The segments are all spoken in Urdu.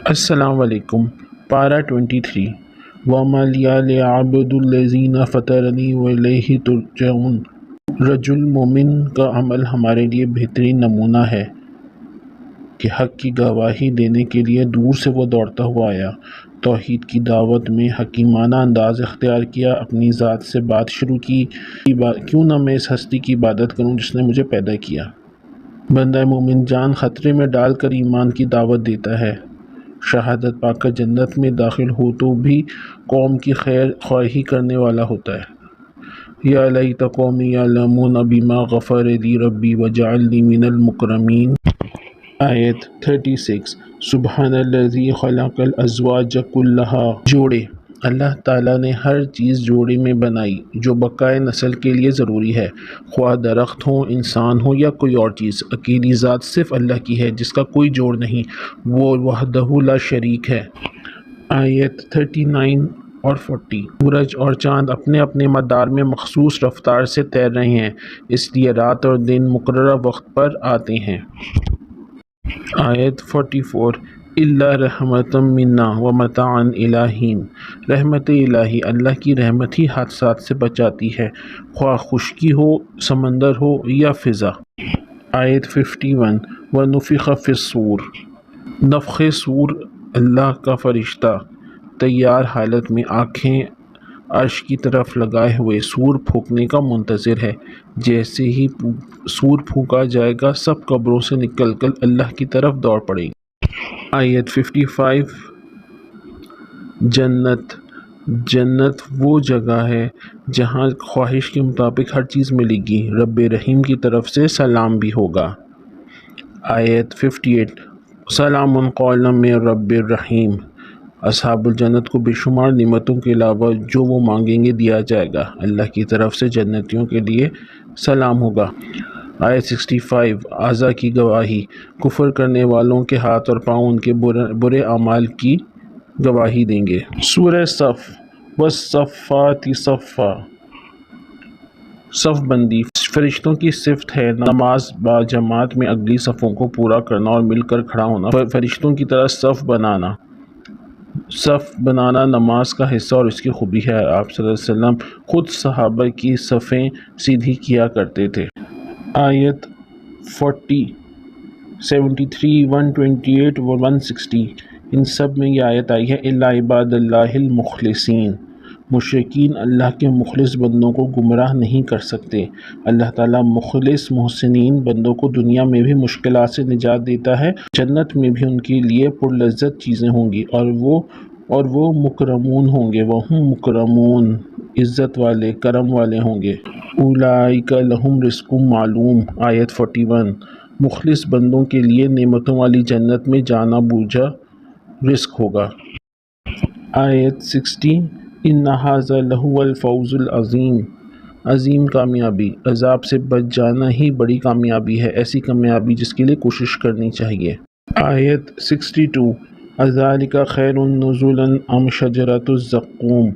السلام علیکم۔ پارہ 23 وَمَا لِيَ لِأَعْبُدَ الَّذِينَ فَطَرَنِي وَإِلَيْهِ تُرْجَعُونَ۔ رجل مومن کا عمل ہمارے لیے بہترین نمونہ ہے کہ حق کی گواہی دینے کے لیے دور سے وہ دوڑتا ہوا آیا، توحید کی دعوت میں حکیمانہ انداز اختیار کیا، اپنی ذات سے بات شروع کی، کیوں نہ میں اس ہستی کی عبادت کروں جس نے مجھے پیدا کیا۔ بندہ مومن جان خطرے میں ڈال کر ایمان کی دعوت دیتا ہے، شہادت پا کر جنت میں داخل ہو تو بھی قوم کی خیر خواہی کرنے والا ہوتا ہے۔ یا لیت قومی یعلمون بما غفر لی ربی وجعلنی من المکرمین۔ آیت 36 سبحان الذی خلق الازواج کلہا۔ جوڑے، اللہ تعالیٰ نے ہر چیز جوڑے میں بنائی جو بقائے نسل کے لیے ضروری ہے، خواہ درخت ہوں، انسان ہو یا کوئی اور چیز۔ اکیلی ذات صرف اللہ کی ہے جس کا کوئی جوڑ نہیں، وہ وحدہ لا شریک ہے۔ آیت 39 اور 40 سورج اور چاند اپنے اپنے مدار میں مخصوص رفتار سے تیر رہے ہیں، اس لیے رات اور دن مقررہ وقت پر آتے ہیں۔ آیت 44 الا رحمتا منا ومتاعا الی حین۔ رحمت الہی، اللہ کی رحمت ہی حادثات سے بچاتی ہے، خواہ خشکی ہو، سمندر ہو یا فضا۔ آیت 51 ونفخ فی الصور۔ نفخ صور، اللہ کا فرشتہ تیار حالت میں آنکھیں عرش کی طرف لگائے ہوئے صور پھونکنے کا منتظر ہے۔ جیسے ہی صور پھونکا جائے گا سب قبروں سے نکل کر اللہ کی طرف دوڑ پڑیں گے۔ آیت 55 جنت۔ جنت وہ جگہ ہے جہاں خواہش کے مطابق ہر چیز ملے گی، رب رحیم کی طرف سے سلام بھی ہوگا۔ آیت 58 سلام قولا من رب الرحیم۔ اصحاب الجنت کو بے شمار نعمتوں کے علاوہ جو وہ مانگیں گے دیا جائے گا، اللہ کی طرف سے جنتیوں کے لیے سلام ہوگا۔ آیت 65 اعضاء کی گواہی۔ کفر کرنے والوں کے ہاتھ اور پاؤں ان کے برے اعمال کی گواہی دیں گے۔ سورہ صف والصفات صفا۔ صف بندی فرشتوں کی صفت ہے، نماز با جماعت میں اگلی صفوں کو پورا کرنا اور مل کر کھڑا ہونا، فرشتوں کی طرح صف بنانا۔ صف بنانا نماز کا حصہ اور اس کی خوبی ہے۔ آپ صلی اللہ علیہ وسلم خود صحابہ کی صفیں سیدھی کیا کرتے تھے۔ آیت 40 73 128 اور 160 ان سب میں یہ آیت آئی ہے الا عباد اللہ المخلصین۔ مشرکین اللہ کے مخلص بندوں کو گمراہ نہیں کر سکتے۔ اللہ تعالیٰ مخلص محسنین بندوں کو دنیا میں بھی مشکلات سے نجات دیتا ہے، جنت میں بھی ان کے لیے پرلذت چیزیں ہوں گی اور وہ مکرمون ہوں گے، وہم مکرمون عزت والے، کرم والے ہوں گے۔ اولئک لہم رزق معلوم۔ آیت 41 مخلص بندوں کے لیے نعمتوں والی جنت میں جانا بوجھا رزق ہوگا۔ آیت 60 ان ھذا لہو الفوز العظیم۔ عظیم کامیابی، عذاب سے بچ جانا ہی بڑی کامیابی ہے، ایسی کامیابی جس کے لیے کوشش کرنی چاہیے۔ آیت 62 اذالک خیر نزلا ام شجرۃ الزقوم۔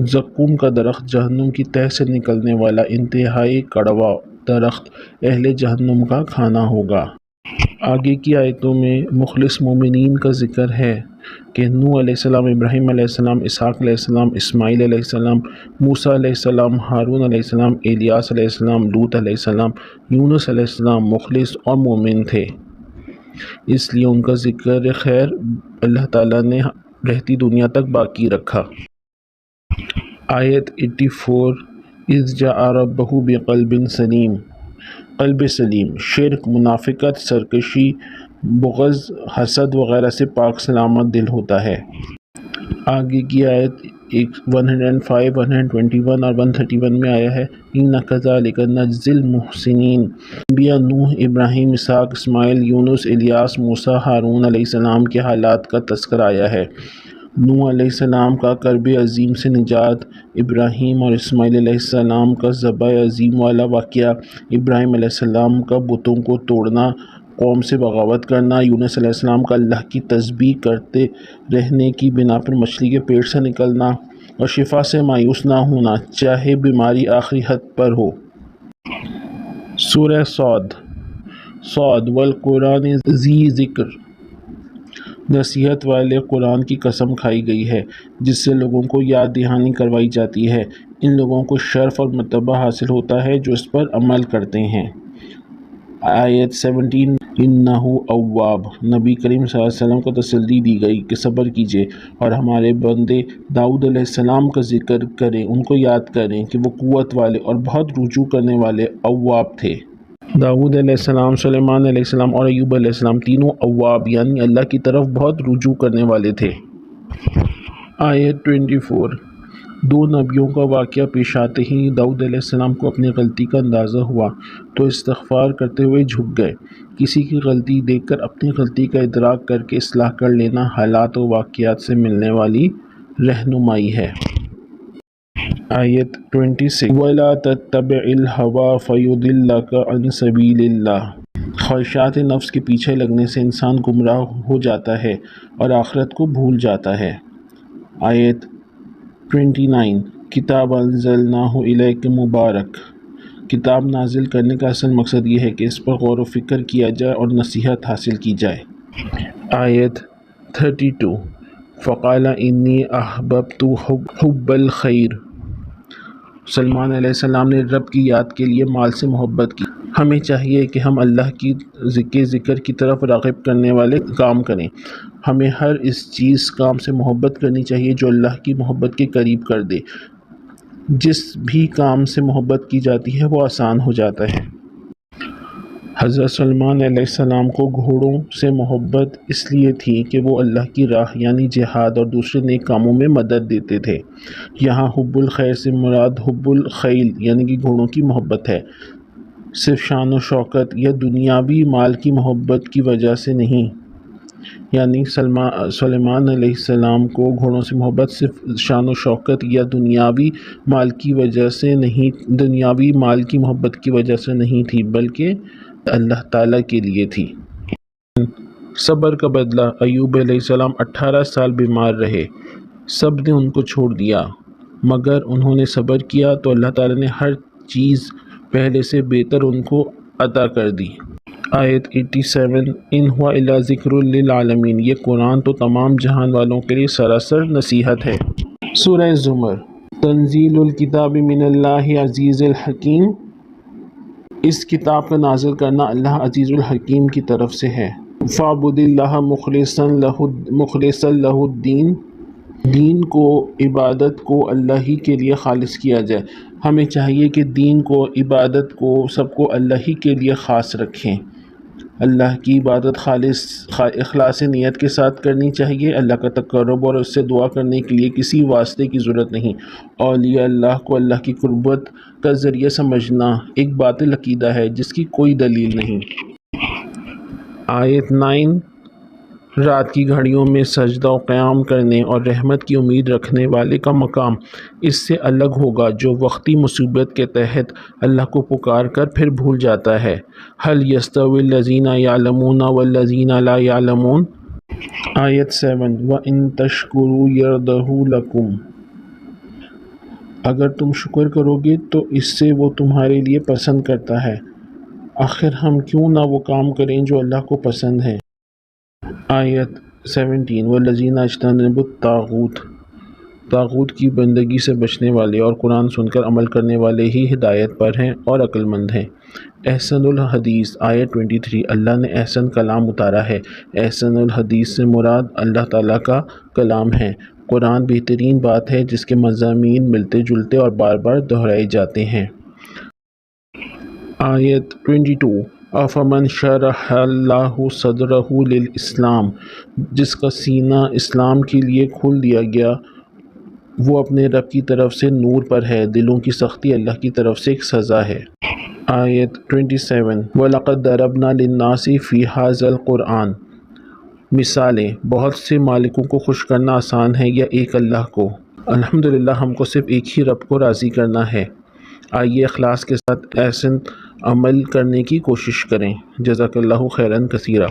زقوم کا درخت جہنم کی تہہ سے نکلنے والا انتہائی کڑوا درخت اہل جہنم کا کھانا ہوگا۔ آگے کی آیتوں میں مخلص مومنین کا ذکر ہے کہ نوح علیہ السلام، ابراہیم علیہ السلام، اسحاق علیہ السلام، اسماعیل علیہ السلام، موسیٰ علیہ السلام، ہارون علیہ السلام، الیاس علیہ السلام، لوط علیہ السلام، یونس علیہ السلام مخلص اور مومن تھے، اس لیے ان کا ذکر خیر اللہ تعالیٰ نے رہتی دنیا تک باقی رکھا۔ آیت 84 اذ جاء ربہ بقلب سلیم۔ قلب سلیم شرک، منافقت، سرکشی، بغض، حسد وغیرہ سے پاک سلامت دل ہوتا ہے۔ آگے کی آیت 105 121 اور 131 میں آیا ہے اِنَّ كَذَلِكَ نَجْزِي الْمُحْسِنِينَ۔ انبیاء نوح، ابراہیم، اسحاق، اسماعیل، یونس، الیاس، موسیٰ، ہارون علیہ السلام کے حالات کا تذکرہ آیا ہے۔ نوح علیہ السلام کا کرب عظیم سے نجات، ابراہیم اور اسماعیل علیہ السلام کا ذبح عظیم والا واقعہ، ابراہیم علیہ السلام کا بتوں کو توڑنا، قوم سے بغاوت کرنا، یونس علیہ السلام کا اللہ کی تسبیح کرتے رہنے کی بنا پر مچھلی کے پیٹ سے نکلنا اور شفا سے مایوس نہ ہونا چاہے بیماری آخری حد پر ہو۔ سورہ صاد والقرآن ذی ذکر۔ نصیحت والے قرآن کی قسم کھائی گئی ہے جس سے لوگوں کو یاد دہانی کروائی جاتی ہے۔ ان لوگوں کو شرف اور مرتبہ حاصل ہوتا ہے جو اس پر عمل کرتے ہیں۔ آیت 17 انہو اواب، نبی کریم صلی اللہ علیہ وسلم کو تسلی دی گئی کہ صبر کیجئے اور ہمارے بندے داؤد علیہ السلام کا ذکر کریں، ان کو یاد کریں کہ وہ قوت والے اور بہت رجوع کرنے والے اواب تھے۔ داؤد علیہ السلام، سلیمان علیہ السلام اور ایوب علیہ السلام تینوں اواب یعنی اللہ کی طرف بہت رجوع کرنے والے تھے۔ آیت 24 دو نبیوں کا واقعہ پیش آتے ہی داؤد علیہ السلام کو اپنی غلطی کا اندازہ ہوا تو استغفار کرتے ہوئے جھک گئے۔ کسی کی غلطی دیکھ کر اپنی غلطی کا ادراک کر کے اصلاح کر لینا حالات و واقعات سے ملنے والی رہنمائی ہے۔ آیت 26 وَلَا تَتَّبِعِ الْهَوَىٰ فَيُضِلَّكَ عَنْ سَبِيلِ اللَّهِ، خواہشات نفس کے پیچھے لگنے سے انسان گمراہ ہو جاتا ہے اور آخرت کو بھول جاتا ہے۔ آیت 29 کتاب انزلناہ الیک مبارک، کتاب نازل کرنے کا اصل مقصد یہ ہے کہ اس پر غور و فکر کیا جائے اور نصیحت حاصل کی جائے۔ آیت 32 فقال انی احببت حب الخیر، سلمان علیہ السلام نے رب کی یاد کے لیے مال سے محبت کی۔ ہمیں چاہیے کہ ہم اللہ کی ذکر کی طرف راغب کرنے والے کام کریں۔ ہمیں ہر اس چیز کام سے محبت کرنی چاہیے جو اللہ کی محبت کے قریب کر دے۔ جس بھی کام سے محبت کی جاتی ہے وہ آسان ہو جاتا ہے۔ حضرت سلمان علیہ السلام کو گھوڑوں سے محبت اس لیے تھی کہ وہ اللہ کی راہ یعنی جہاد اور دوسرے نیک کاموں میں مدد دیتے تھے۔ یہاں حب الخیر سے مراد حب الخیل یعنی کہ گھوڑوں کی محبت ہے، صرف شان و شوکت یا دنیاوی مال کی محبت کی وجہ سے نہیں۔ یعنی سلیمان علیہ السلام کو گھوڑوں سے محبت صرف شان و شوکت یا دنیاوی مال کی محبت کی وجہ سے نہیں تھی بلکہ اللہ تعالیٰ کے لیے تھی۔ صبر کا بدلہ، ایوب علیہ السلام 18 سال بیمار رہے، سب نے ان کو چھوڑ دیا، مگر انہوں نے صبر کیا تو اللہ تعالیٰ نے ہر چیز پہلے سے بہتر ان کو عطا کر دی۔ آیت 87 ان ہوا الا ذکر للعالمین، یہ قرآن تو تمام جہان والوں کے لیے سراسر نصیحت ہے۔ سورہ زمر تنزیل الکتاب من اللہ عزیز الحکیم، اس کتاب کا نازل کرنا اللہ عزیز الحکیم کی طرف سے ہے۔ فاعبد اللہ مخلصا لہ الدین، دین کو، عبادت کو اللہ ہی کے لیے خالص کیا جائے۔ ہمیں چاہیے کہ دین کو، عبادت کو، سب کو اللہ ہی کے لیے خاص رکھیں۔ اللہ کی عبادت خالص اخلاص نیت کے ساتھ کرنی چاہیے۔ اللہ کا تقرب اور اس سے دعا کرنے کے لیے کسی واسطے کی ضرورت نہیں۔ اولیاء اللہ کو اللہ کی قربت کا ذریعہ سمجھنا ایک باطل عقیدہ ہے جس کی کوئی دلیل نہیں۔ آیت 9 رات کی گھڑیوں میں سجدہ و قیام کرنے اور رحمت کی امید رکھنے والے کا مقام اس سے الگ ہوگا جو وقتی مصیبت کے تحت اللہ کو پکار کر پھر بھول جاتا ہے۔ هل يستوي الذين يعلمون والذين لا يعلمون۔ آیت 7 وَإِن تَشْكُرُوا يَرْضَهُ لَكُمْ، اگر تم شکر کرو گے تو اس سے وہ تمہارے لیے پسند کرتا ہے۔ آخر ہم کیوں نہ وہ کام کریں جو اللہ کو پسند ہے۔ آیت 17 وَالَّذِينَ اجْتَنَبُوا الطَّاغُوتَ، طاغوت کی بندگی سے بچنے والے اور قرآن سن کر عمل کرنے والے ہی ہدایت پر ہیں اور عقل مند ہیں۔ احسن الحدیث آیت 23 اللہ نے احسن کلام اتارا ہے۔ احسن الحدیث سے مراد اللہ تعالیٰ کا کلام ہے۔ قرآن بہترین بات ہے جس کے مضامین ملتے جلتے اور بار بار دہرائے جاتے ہیں۔ آیت 22 افمن شرح اللہ صدرہ للاسلام، جس کا سینہ اسلام کے لیے کھول دیا گیا وہ اپنے رب کی طرف سے نور پر ہے۔ دلوں کی سختی اللہ کی طرف سے ایک سزا ہے۔ آیت 27 وَلَقَدْ ضَرَبْنَا لِلنَّاسِ فِي هَٰذَا الْقُرْآنِ، مثالیں، بہت سے مالکوں کو خوش کرنا آسان ہے یا ایک اللہ کو؟ الحمدللہ ہم کو صرف ایک ہی رب کو راضی کرنا ہے۔ آئیے اخلاص کے ساتھ احسن عمل کرنے کی کوشش کریں۔ جزاک اللہ خیراً کثیرا۔